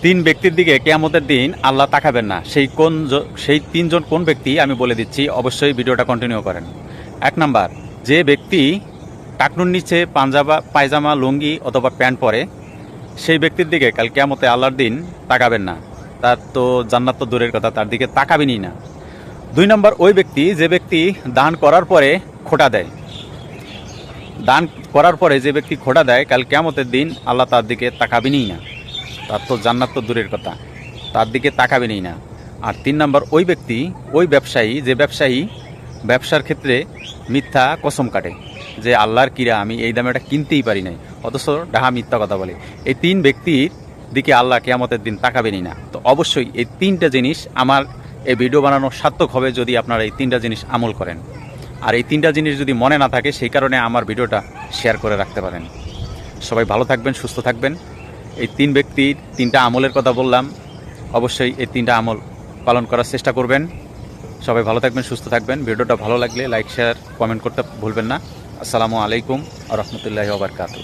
তিন ব্যক্তির দিকে কিয়ামতের দিন আল্লাহ তাকাবেন না। সেই তিনজন কোন ব্যক্তি আমি বলে দিচ্ছি, অবশ্যই ভিডিওটা কন্টিনিউ করেন। 1 নাম্বার, যে ব্যক্তি টাকনুর নিচে পায়জামা লুঙ্গি অথবা প্যান্ট পরে, সেই ব্যক্তির দিকে কাল কিয়ামতে আল্লাহর দিন তাকাবেন না। তার তো জান্নাত তো দূরের কথা, তার দিকে তাকাবেনই না। 2 নম্বর, ওই ব্যক্তি যে ব্যক্তি দান করার পরে খোঁটা দেয়। দান করার পরে যে ব্যক্তি খোঁটা দেয়, কাল কিয়ামতের দিন আল্লাহ তার দিকে তাকাবেনই না। তার তো জান্নাত তো দূরের কথা, তার দিকে তাকাবেনই না। আর 3 নম্বর, ওই ব্যক্তি, ওই ব্যবসায়ী, যে ব্যবসায়ী ব্যবসার ক্ষেত্রে মিথ্যা কসম কাটে যে আল্লাহর কিরা আমি এই দামে এটা কিনতেই পারি নাই, অথচ ডাহা মিথ্যা কথা বলে। এই 3 ব্যক্তির দিকে আল্লাহ কিয়ামতের দিন তাকাবেনই না। তো অবশ্যই এই 3টা জিনিস, আমার এই ভিডিও বানানো সার্থক হবে যদি আপনারা এই 3টা জিনিস আমল করেন। আর এই 3টা জিনিস যদি মনে না থাকে, সেই কারণে আমার ভিডিওটা শেয়ার করে রাখতে পারেন। সবাই ভালো থাকবেন, সুস্থ থাকবেন। এই 3 ব্যক্তির 3টা আমলের কথা বললাম, অবশ্যই এই 3টা আমল পালন করার চেষ্টা করবেন। সবাই ভালো থাকবেন, সুস্থ থাকবেন। ভিডিওটা ভালো লাগলে লাইক, শেয়ার, কমেন্ট করতে ভুলবেন না। আসসালামু আলাইকুম ওয়া রাহমাতুল্লাহি ওয়া বারাকাতুহু।